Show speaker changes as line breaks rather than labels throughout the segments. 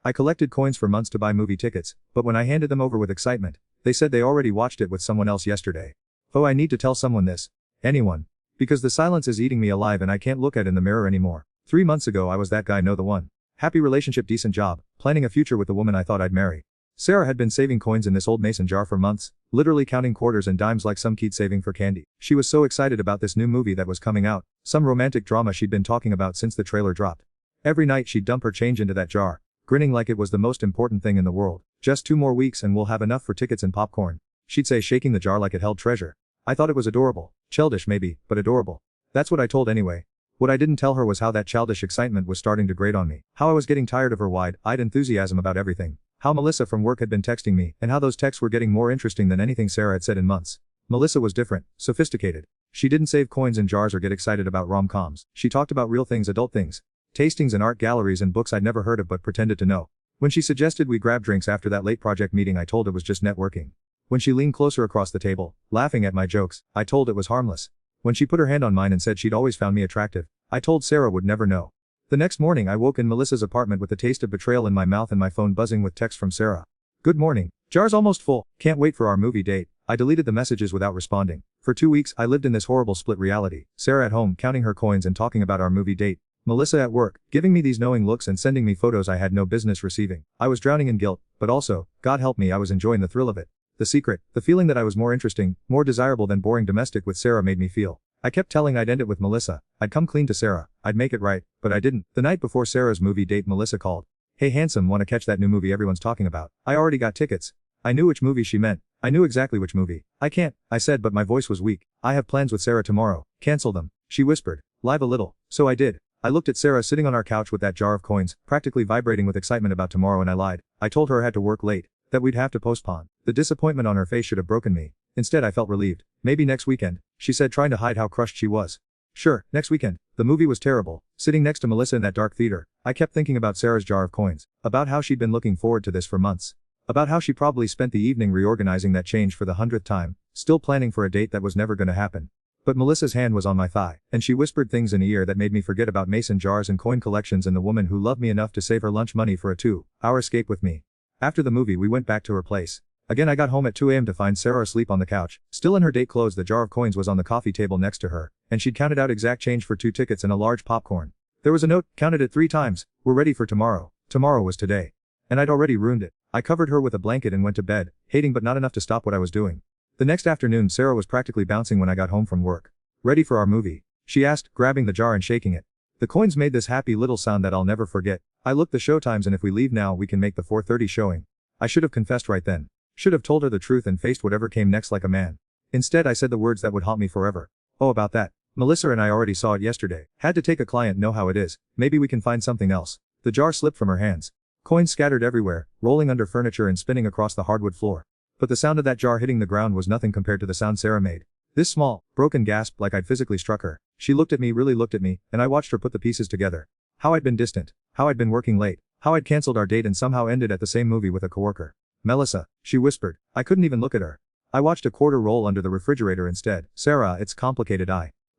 I collected coins for months to buy movie tickets, but when I handed them over with excitement, they said they already watched it with someone else yesterday. Oh, I need to tell someone this. Anyone. Because the silence is eating me alive and I can't look at it in the mirror anymore. 3 months ago I was that guy, know the one. Happy relationship, decent job, planning a future with the woman I thought I'd marry. Sarah had been saving coins in this old mason jar for months, literally counting quarters and dimes like some kid saving for candy. She was so excited about this new movie that was coming out, some romantic drama she'd been talking about since the trailer dropped. Every night she'd dump her change into that jar, grinning like it was the most important thing in the world. Just 2 more weeks and we'll have enough for tickets and popcorn, she'd say, shaking the jar like it held treasure. I thought it was adorable. Childish maybe, but adorable. That's what I told anyway. What I didn't tell her was how that childish excitement was starting to grate on me. How I was getting tired of her wide-eyed enthusiasm about everything. How Melissa from work had been texting me, and how those texts were getting more interesting than anything Sarah had said in months. Melissa was different, sophisticated. She didn't save coins in jars or get excited about rom-coms. She talked about real things, adult things. Tastings and art galleries and books I'd never heard of but pretended to know. When she suggested we grab drinks after that late project meeting, I told it was just networking. When she leaned closer across the table, laughing at my jokes, I told it was harmless. When she put her hand on mine and said she'd always found me attractive, I told Sarah would never know. The next morning I woke in Melissa's apartment with the taste of betrayal in my mouth and my phone buzzing with texts from Sarah. Good morning. Jar's almost full. Can't wait for our movie date. I deleted the messages without responding. For 2 weeks I lived in this horrible split reality. Sarah at home counting her coins and talking about our movie date. Melissa at work, giving me these knowing looks and sending me photos I had no business receiving. I was drowning in guilt, but also, God help me, I was enjoying the thrill of it. The secret, the feeling that I was more interesting, more desirable than boring domestic with Sarah made me feel. I kept telling I'd end it with Melissa. I'd come clean to Sarah. I'd make it right, but I didn't. The night before Sarah's movie date, Melissa called. Hey handsome, wanna catch that new movie everyone's talking about? I already got tickets. I knew which movie she meant. I knew exactly which movie. I can't, I said, but my voice was weak. I have plans with Sarah tomorrow. Cancel them. She whispered. Live a little. So I did. I looked at Sarah sitting on our couch with that jar of coins, practically vibrating with excitement about tomorrow, and I lied. I told her I had to work late, that we'd have to postpone. The disappointment on her face should have broken me. Instead I felt relieved. Maybe next weekend, she said, trying to hide how crushed she was. Sure, next weekend. The movie was terrible. Sitting next to Melissa in that dark theater, I kept thinking about Sarah's jar of coins, about how she'd been looking forward to this for months. About how she probably spent the evening reorganizing that change for the 100th time, still planning for a date that was never gonna happen. But Melissa's hand was on my thigh, and she whispered things in ear that made me forget about mason jars and coin collections and the woman who loved me enough to save her lunch money for a 2-hour escape with me. After the movie we went back to her place. Again I got home at 2 a.m. to find Sarah asleep on the couch, still in her date clothes. The jar of coins was on the coffee table next to her, and she'd counted out exact change for 2 tickets and a large popcorn. There was a note, counted it 3 times, we're ready for tomorrow. Tomorrow was today. And I'd already ruined it. I covered her with a blanket and went to bed, hating but not enough to stop what I was doing. The next afternoon Sarah was practically bouncing when I got home from work. Ready for our movie? She asked, grabbing the jar and shaking it. The coins made this happy little sound that I'll never forget. I looked the show times, and if we leave now we can make the 4:30 showing. I should have confessed right then. Should have told her the truth and faced whatever came next like a man. Instead I said the words that would haunt me forever. Oh, about that. Melissa and I already saw it yesterday. Had to take a client, know how it is. Maybe we can find something else. The jar slipped from her hands. Coins scattered everywhere, rolling under furniture and spinning across the hardwood floor. But the sound of that jar hitting the ground was nothing compared to the sound Sarah made. This small, broken gasp, like I'd physically struck her. She looked at me, really looked at me, and I watched her put the pieces together. How I'd been distant. How I'd been working late. How I'd cancelled our date and somehow ended at the same movie with a coworker. Melissa, she whispered. I couldn't even look at her. I watched a quarter roll under the refrigerator instead. Sarah, it's complicated.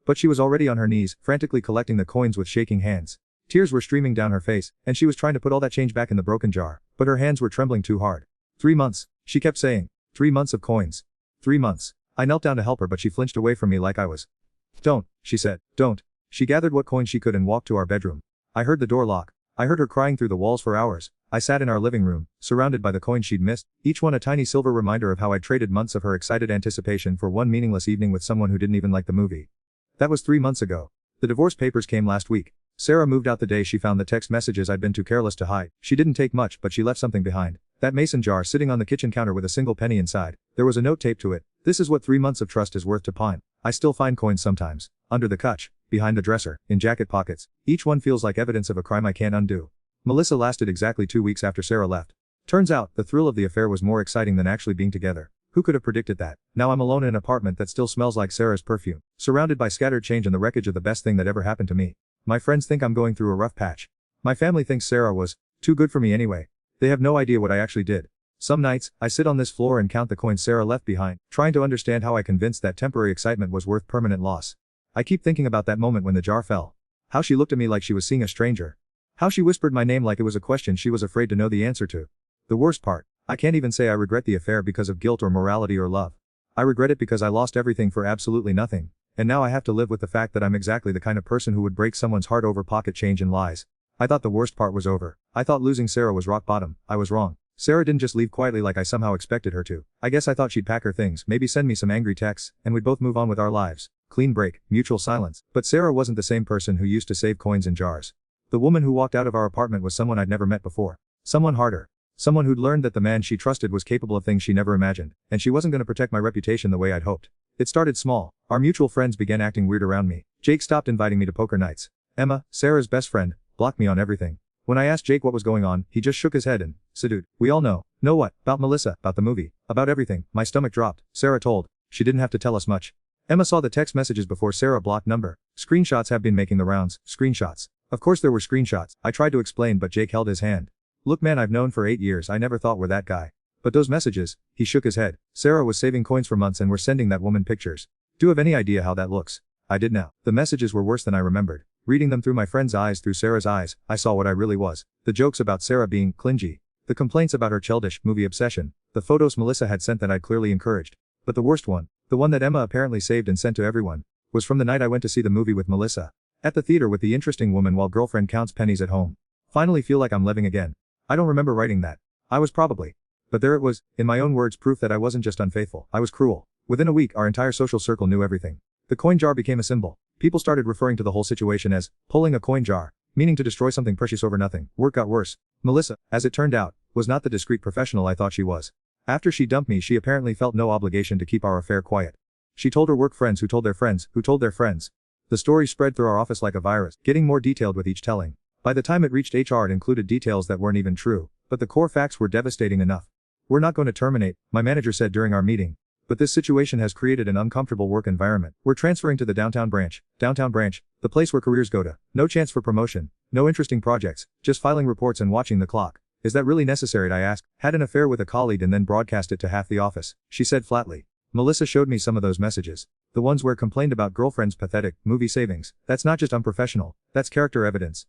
But she was already on her knees, frantically collecting the coins with shaking hands. Tears were streaming down her face, and she was trying to put all that change back in the broken jar, but her hands were trembling too hard. 3 months, she kept saying. 3 months of coins. 3 months. I knelt down to help her, but she flinched away from me like I was. Don't, she said, don't. She gathered what coins she could and walked to our bedroom. I heard the door lock. I heard her crying through the walls for hours. I sat in our living room, surrounded by the coins she'd missed, each one a tiny silver reminder of how I'd traded months of her excited anticipation for one meaningless evening with someone who didn't even like the movie. That was 3 months ago. The divorce papers came last week. Sarah moved out the day she found the text messages I'd been too careless to hide. She didn't take much, but she left something behind. That mason jar sitting on the kitchen counter with a single penny inside. There was a note taped to it. This is what 3 months of trust is worth to Pine. I still find coins sometimes. Under the couch, behind the dresser, in jacket pockets. Each one feels like evidence of a crime I can't undo. Melissa lasted exactly 2 weeks after Sarah left. Turns out, the thrill of the affair was more exciting than actually being together. Who could have predicted that? Now I'm alone in an apartment that still smells like Sarah's perfume, surrounded by scattered change and the wreckage of the best thing that ever happened to me. My friends think I'm going through a rough patch. My family thinks Sarah was too good for me anyway. They have no idea what I actually did. Some nights, I sit on this floor and count the coins Sarah left behind, trying to understand how I convinced that temporary excitement was worth permanent loss. I keep thinking about that moment when the jar fell. How she looked at me like she was seeing a stranger. How she whispered my name like it was a question she was afraid to know the answer to. The worst part, I can't even say I regret the affair because of guilt or morality or love. I regret it because I lost everything for absolutely nothing, and now I have to live with the fact that I'm exactly the kind of person who would break someone's heart over pocket change and lies. I thought the worst part was over. I thought losing Sarah was rock bottom. I was wrong. Sarah didn't just leave quietly like I somehow expected her to. I guess I thought she'd pack her things, maybe send me some angry texts, and we'd both move on with our lives. Clean break, mutual silence. But Sarah wasn't the same person who used to save coins in jars. The woman who walked out of our apartment was someone I'd never met before. Someone harder. Someone who'd learned that the man she trusted was capable of things she never imagined, and she wasn't going to protect my reputation the way I'd hoped. It started small. Our mutual friends began acting weird around me. Jake stopped inviting me to poker nights. Emma, Sarah's best friend, blocked me on everything. When I asked Jake what was going on, he just shook his head and said, "Dude, we all know." Know what? About Melissa, about the movie, about everything. My stomach dropped. Sarah told. She didn't have to tell us much. Emma saw the text messages before Sarah blocked number. Screenshots have been making the rounds. Screenshots. Of course there were screenshots. I tried to explain but Jake held his hand. Look man, I've known for 8 years, I never thought we're that guy. But those messages, he shook his head. Sarah was saving coins for months and were sending that woman pictures. Do you have any idea how that looks? I did now. The messages were worse than I remembered. Reading them through my friend's eyes, through Sarah's eyes, I saw what I really was. The jokes about Sarah being clingy. The complaints about her childish movie obsession. The photos Melissa had sent that I'd clearly encouraged. But the worst one, the one that Emma apparently saved and sent to everyone, was from the night I went to see the movie with Melissa. At the theater with the interesting woman while girlfriend counts pennies at home. Finally feel like I'm living again. I don't remember writing that. I was probably. But there it was, in my own words, proof that I wasn't just unfaithful, I was cruel. Within a week our entire social circle knew everything. The coin jar became a symbol. People started referring to the whole situation as pulling a coin jar, meaning to destroy something precious over nothing. Work got worse. Melissa, as it turned out, was not the discreet professional I thought she was. After she dumped me, she apparently felt no obligation to keep our affair quiet. She told her work friends who told their friends, who told their friends. The story spread through our office like a virus, getting more detailed with each telling. By the time it reached HR, it included details that weren't even true, but the core facts were devastating enough. We're not going to terminate, my manager said during our meeting. But this situation has created an uncomfortable work environment. We're transferring to the downtown branch, the place where careers go to. No chance for promotion, no interesting projects, just filing reports and watching the clock. Is that really necessary? I asked. Had an affair with a colleague and then broadcast it to half the office, she said flatly. Melissa showed me some of those messages. The ones where complained about girlfriend's pathetic movie savings. That's not just unprofessional, that's character evidence,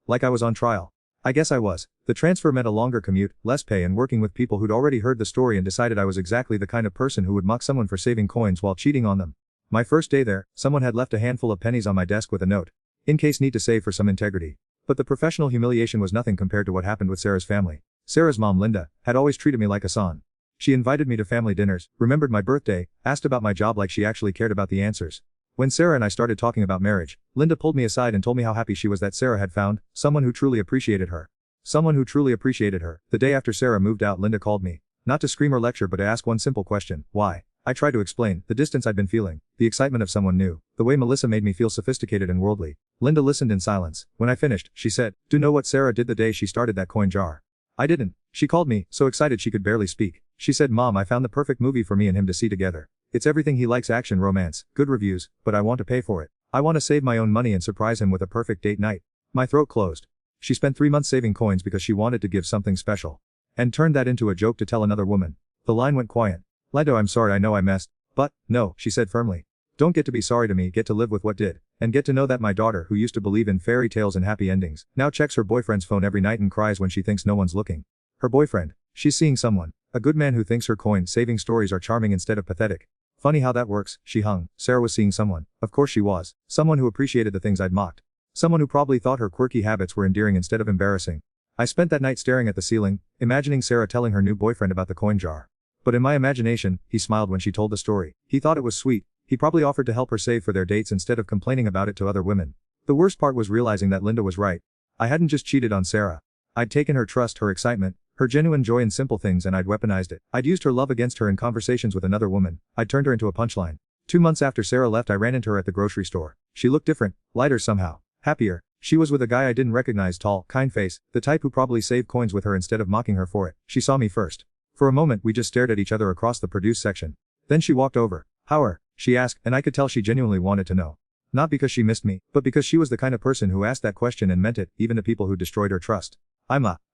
like I was on trial. I guess I was. The transfer meant a longer commute, less pay and working with people who'd already heard the story and decided I was exactly the kind of person who would mock someone for saving coins while cheating on them. My first day there, someone had left a handful of pennies on my desk with a note. In case need to save for some integrity. But the professional humiliation was nothing compared to what happened with Sarah's family. Sarah's mom, Linda, had always treated me like a son. She invited me to family dinners, remembered my birthday, asked about my job like she actually cared about the answers. When Sarah and I started talking about marriage, Linda pulled me aside and told me how happy she was that Sarah had found someone who truly appreciated her. Someone who truly appreciated her. The day after Sarah moved out, Linda called me. Not to scream or lecture but to ask one simple question. Why? I tried to explain the distance I'd been feeling, the excitement of someone new, the way Melissa made me feel sophisticated and worldly. Linda listened in silence. When I finished, she said, "Do you know what Sarah did the day she started that coin jar?" I didn't. She called me, so excited she could barely speak. She said, "Mom, I found the perfect movie for me and him to see together. It's everything he likes, action, romance, good reviews, but I want to pay for it. I want to save my own money and surprise him with a perfect date night." My throat closed. She spent 3 months saving coins because she wanted to give something special. And turned that into a joke to tell another woman. The line went quiet. "Lido, I'm sorry, I know I messed. But, no," she said firmly. "Don't get to be sorry to me, get to live with what did. And get to know that my daughter, who used to believe in fairy tales and happy endings, now checks her boyfriend's phone every night and cries when she thinks no one's looking. Her boyfriend. She's seeing someone. A good man who thinks her coin-saving stories are charming instead of pathetic. Funny how that works," she hung. Sarah was seeing someone. Of course she was. Someone who appreciated the things I'd mocked. Someone who probably thought her quirky habits were endearing instead of embarrassing. I spent that night staring at the ceiling, imagining Sarah telling her new boyfriend about the coin jar. But in my imagination, he smiled when she told the story. He thought it was sweet. He probably offered to help her save for their dates instead of complaining about it to other women. The worst part was realizing that Linda was right. I hadn't just cheated on Sarah. I'd taken her trust, her excitement, her genuine joy in simple things, and I'd weaponized it. I'd used her love against her in conversations with another woman. I'd turned her into a punchline. 2 months after Sarah left, I ran into her at the grocery store. She looked different, lighter somehow, happier. She was with a guy I didn't recognize, tall, kind face, the type who probably saved coins with her instead of mocking her for it. She saw me first. For a moment we just stared at each other across the produce section. Then she walked over. "How are?" she asked, and I could tell she genuinely wanted to know. Not because she missed me, but because she was the kind of person who asked that question and meant it, even to people who destroyed her trust.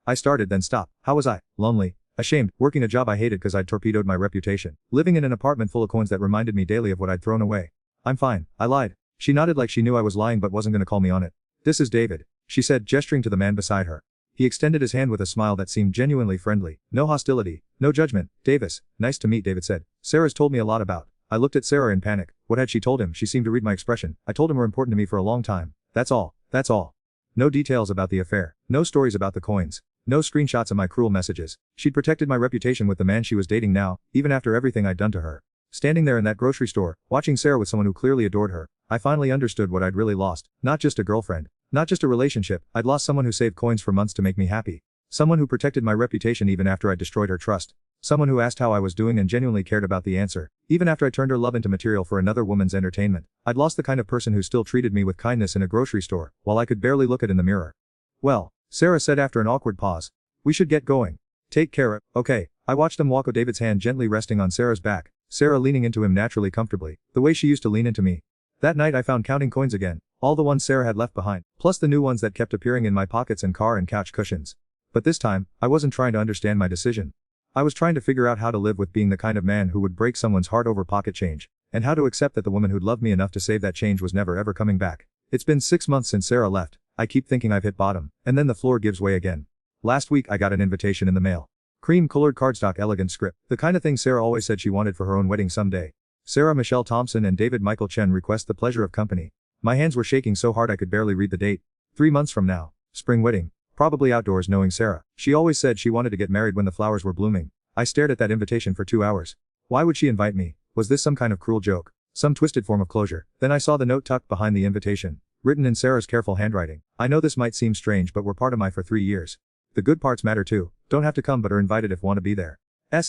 I started, then stopped. How was I? Lonely. Ashamed, working a job I hated because I'd torpedoed my reputation. Living in an apartment full of coins that reminded me daily of what I'd thrown away. "I'm fine," I lied. She nodded like she knew I was lying but wasn't gonna call me on it. "This is David." she said, gesturing to the man beside her. He extended his hand with a smile that seemed genuinely friendly. No hostility, no judgment. Davis, nice to meet, David said. Sarah's told me a lot about. I looked at Sarah in panic. What had she told him? She seemed to read my expression. I told him were important to me for a long time. That's all. That's all. No details about the affair. No stories about the coins. No screenshots of my cruel messages. She'd protected my reputation with the man she was dating now, even after everything I'd done to her. Standing there in that grocery store, watching Sarah with someone who clearly adored her, I finally understood what I'd really lost. Not just a girlfriend. Not just a relationship. I'd lost someone who saved coins for months to make me happy. Someone who protected my reputation even after I destroyed her trust. Someone who asked how I was doing and genuinely cared about the answer, even after I turned her love into material for another woman's entertainment. I'd lost the kind of person who still treated me with kindness in a grocery store, while I could barely look at in the mirror. Well, Sarah said after an awkward pause. We should get going. Take care. Okay. I watched him walk, David's hand gently resting on Sarah's back, Sarah leaning into him naturally comfortably, the way she used to lean into me. That night I found counting coins again, all the ones Sarah had left behind, plus the new ones that kept appearing in my pockets and car and couch cushions. But this time, I wasn't trying to understand my decision. I was trying to figure out how to live with being the kind of man who would break someone's heart over pocket change, and how to accept that the woman who'd loved me enough to save that change was never ever coming back. It's been 6 months since Sarah left. I keep thinking I've hit bottom, and then the floor gives way again. Last week I got an invitation in the mail. Cream-colored cardstock, elegant script, the kind of thing Sarah always said she wanted for her own wedding someday. Sarah Michelle Thompson and David Michael Chen request the pleasure of company. My hands were shaking so hard I could barely read the date. 3 months from now. Spring wedding. Probably outdoors, knowing Sarah. She always said she wanted to get married when the flowers were blooming. I stared at that invitation for 2 hours. Why would she invite me? Was this some kind of cruel joke? Some twisted form of closure? Then I saw the note tucked behind the invitation, written in Sarah's careful handwriting. I know this might seem strange, but we're part of my for 3 years. The good parts matter too. Don't have to come but are invited if want to be there.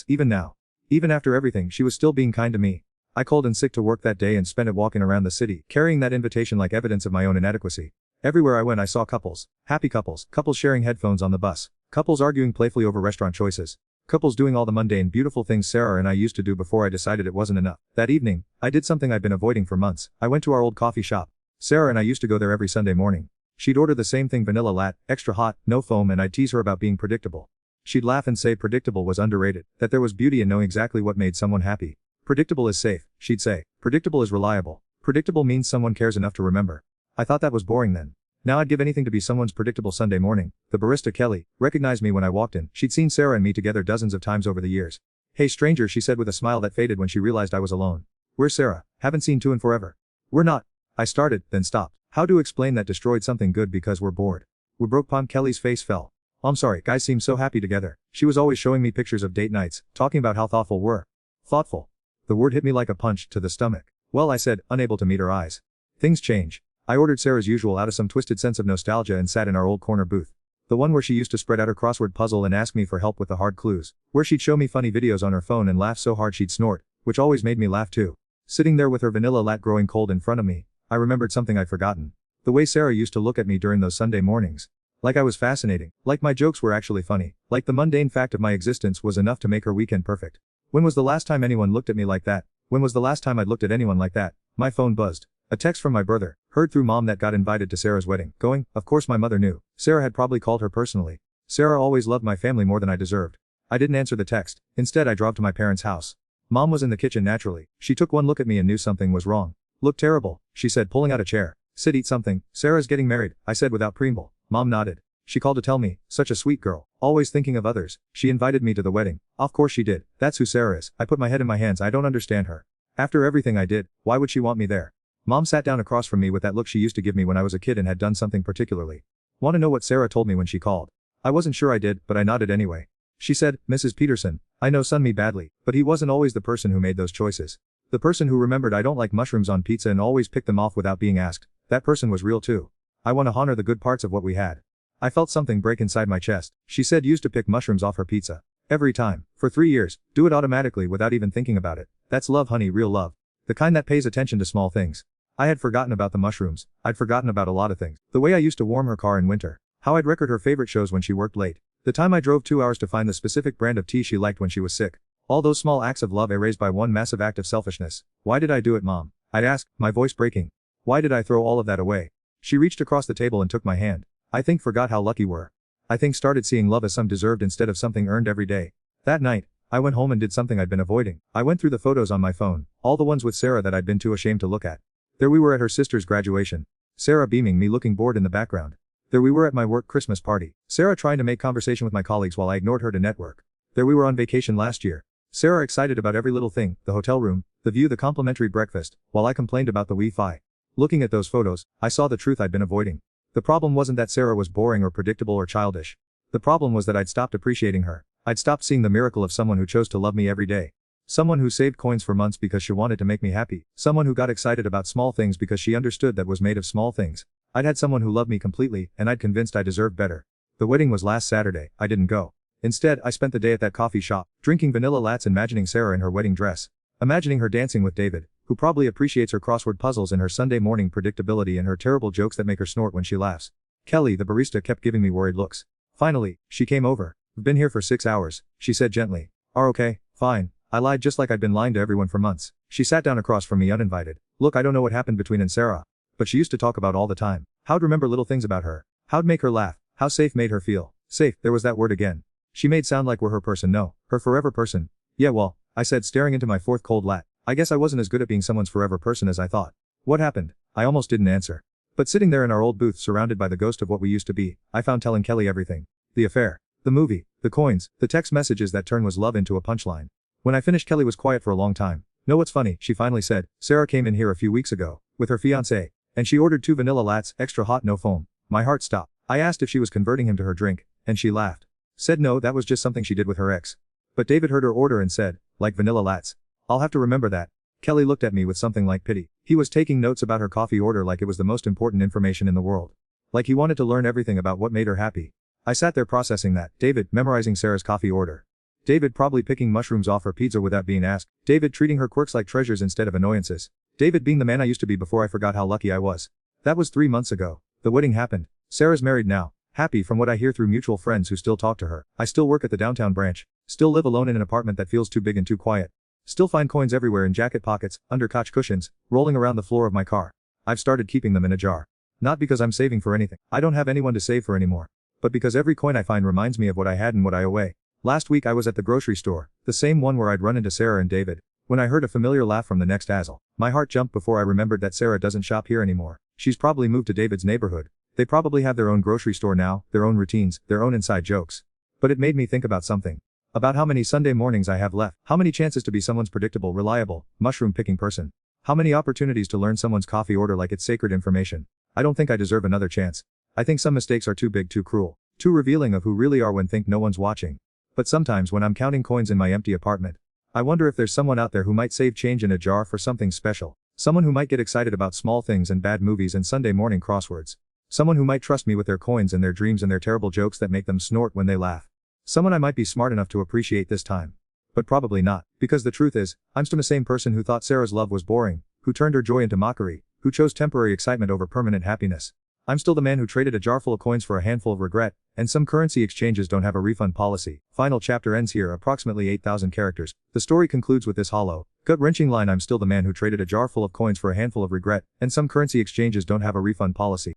Even now. Even after everything, she was still being kind to me. I called in sick to work that day and spent it walking around the city, carrying that invitation like evidence of my own inadequacy. Everywhere I went I saw couples. Happy couples. Couples sharing headphones on the bus. Couples arguing playfully over restaurant choices. Couples doing all the mundane, beautiful things Sarah and I used to do before I decided it wasn't enough. That evening, I did something I'd been avoiding for months. I went to our old coffee shop. Sarah and I used to go there every Sunday morning. She'd order the same thing, vanilla latte, extra hot, no foam, and I'd tease her about being predictable. She'd laugh and say predictable was underrated, that there was beauty in knowing exactly what made someone happy. Predictable is safe, she'd say. Predictable is reliable. Predictable means someone cares enough to remember. I thought that was boring then. Now I'd give anything to be someone's predictable Sunday morning. The barista, Kelly, recognized me when I walked in. She'd seen Sarah and me together dozens of times over the years. Hey stranger, she said with a smile that faded when she realized I was alone. Where's Sarah? Haven't seen two in forever. We're not. I started, then stopped. How to explain that destroyed something good because we're bored? We broke palm. Kelly's face fell. I'm sorry, guys seem so happy together. She was always showing me pictures of date nights, talking about how thoughtful we're. Thoughtful. The word hit me like a punch to the stomach. Well, I said, unable to meet her eyes. Things change. I ordered Sarah's usual out of some twisted sense of nostalgia and sat in our old corner booth. The one where she used to spread out her crossword puzzle and ask me for help with the hard clues. Where she'd show me funny videos on her phone and laugh so hard she'd snort, which always made me laugh too. Sitting there with her vanilla latte growing cold in front of me, I remembered something I'd forgotten. The way Sarah used to look at me during those Sunday mornings. Like I was fascinating, like my jokes were actually funny, like the mundane fact of my existence was enough to make her weekend perfect. When was the last time anyone looked at me like that? When was the last time I'd looked at anyone like that? My phone buzzed. A text from my brother, heard through mom, that got invited to Sarah's wedding. Going, of course my mother knew. Sarah had probably called her personally. Sarah always loved my family more than I deserved. I didn't answer the text. Instead I drove to my parents' house. Mom was in the kitchen naturally. She took one look at me and knew something was wrong. Look terrible, she said, pulling out a chair. Sit, eat something. Sarah's getting married, I said without preamble. Mom nodded. She called to tell me, such a sweet girl, always thinking of others. She invited me to the wedding. Of course she did. That's who Sarah is. I put my head in my hands. I don't understand her. After everything I did, why would she want me there? Mom sat down across from me with that look she used to give me when I was a kid and had done something particularly. Want to know what Sarah told me when she called? I wasn't sure I did, but I nodded anyway. She said, Mrs. Peterson, I know son me badly, but he wasn't always the person who made those choices. The person who remembered I don't like mushrooms on pizza and always picked them off without being asked, that person was real too. I want to honor the good parts of what we had. I felt something break inside my chest. She said used to pick mushrooms off her pizza. Every time. For 3 years. Do it automatically without even thinking about it. That's love, honey, real love. The kind that pays attention to small things. I had forgotten about the mushrooms. I'd forgotten about a lot of things. The way I used to warm her car in winter. How I'd record her favorite shows when she worked late. The time I drove 2 hours to find the specific brand of tea she liked when she was sick. All those small acts of love erased by one massive act of selfishness. Why did I do it, Mom? I'd ask, my voice breaking. Why did I throw all of that away? She reached across the table and took my hand. I think forgot how lucky we're. I think started seeing love as some deserved instead of something earned every day. That night, I went home and did something I'd been avoiding. I went through the photos on my phone, all the ones with Sarah that I'd been too ashamed to look at. There we were at her sister's graduation. Sarah beaming, me looking bored in the background. There we were at my work Christmas party. Sarah trying to make conversation with my colleagues while I ignored her to network. There we were on vacation last year. Sarah excited about every little thing, the hotel room, the view, the complimentary breakfast, while I complained about the Wi-Fi. Looking at those photos, I saw the truth I'd been avoiding. The problem wasn't that Sarah was boring or predictable or childish. The problem was that I'd stopped appreciating her. I'd stopped seeing the miracle of someone who chose to love me every day. Someone who saved coins for months because she wanted to make me happy. Someone who got excited about small things because she understood that was made of small things. I'd had someone who loved me completely, and I'd convinced I deserved better. The wedding was last Saturday. I didn't go. Instead, I spent the day at that coffee shop, drinking vanilla lattes, imagining Sarah in her wedding dress. Imagining her dancing with David, who probably appreciates her crossword puzzles and her Sunday morning predictability and her terrible jokes that make her snort when she laughs. Kelly, the barista, kept giving me worried looks. Finally, she came over. "We've been here for 6 hours," she said gently. "Are okay, fine." I lied just like I'd been lying to everyone for months. She sat down across from me uninvited. "Look, I don't know what happened between and Sarah. But she used to talk about all the time. How'd remember little things about her. How'd make her laugh. How safe made her feel. Safe, there was that word again. She made sound like we're her person. No, her forever person." "Yeah, well," I said, staring into my fourth cold lat. "I guess I wasn't as good at being someone's forever person as I thought." "What happened?" I almost didn't answer. But sitting there in our old booth surrounded by the ghost of what we used to be, I found telling Kelly everything. The affair. The movie. The coins. The text messages that turned was love into a punchline. When I finished, Kelly was quiet for a long time. "Know what's funny?" she finally said. "Sarah came in here a few weeks ago, with her fiancé, and she ordered 2 vanilla lattes, extra hot, no foam." My heart stopped. I asked if she was converting him to her drink, and she laughed. Said no, that was just something she did with her ex. But David heard her order and said, "Like vanilla lattes?" "I'll have to remember that." Kelly looked at me with something like pity. He was taking notes about her coffee order like it was the most important information in the world. Like he wanted to learn everything about what made her happy. I sat there processing that. David memorizing Sarah's coffee order. David probably picking mushrooms off her pizza without being asked. David treating her quirks like treasures instead of annoyances. David being the man I used to be before I forgot how lucky I was. That was 3 months ago. The wedding happened. Sarah's married now. Happy from what I hear through mutual friends who still talk to her. I still work at the downtown branch. Still live alone in an apartment that feels too big and too quiet. Still find coins everywhere in jacket pockets, under couch cushions, rolling around the floor of my car. I've started keeping them in a jar. Not because I'm saving for anything. I don't have anyone to save for anymore. But because every coin I find reminds me of what I had and what I owe away. Last week I was at the grocery store, the same one where I'd run into Sarah and David, when I heard a familiar laugh from the next aisle. My heart jumped before I remembered that Sarah doesn't shop here anymore. She's probably moved to David's neighborhood. They probably have their own grocery store now, their own routines, their own inside jokes. But it made me think about something. About how many Sunday mornings I have left. How many chances to be someone's predictable, reliable, mushroom-picking person. How many opportunities to learn someone's coffee order like it's sacred information. I don't think I deserve another chance. I think some mistakes are too big, too cruel, too revealing of who really are when think no one's watching. But sometimes when I'm counting coins in my empty apartment, I wonder if there's someone out there who might save change in a jar for something special. Someone who might get excited about small things and bad movies and Sunday morning crosswords. Someone who might trust me with their coins and their dreams and their terrible jokes that make them snort when they laugh. Someone I might be smart enough to appreciate this time. But probably not, because the truth is, I'm still the same person who thought Sarah's love was boring, who turned her joy into mockery, who chose temporary excitement over permanent happiness. I'm still the man who traded a jar full of coins for a handful of regret, and some currency exchanges don't have a refund policy. Final chapter ends here, approximately 8,000 characters. The story concludes with this hollow, gut-wrenching line: I'm still the man who traded a jar full of coins for a handful of regret, and some currency exchanges don't have a refund policy.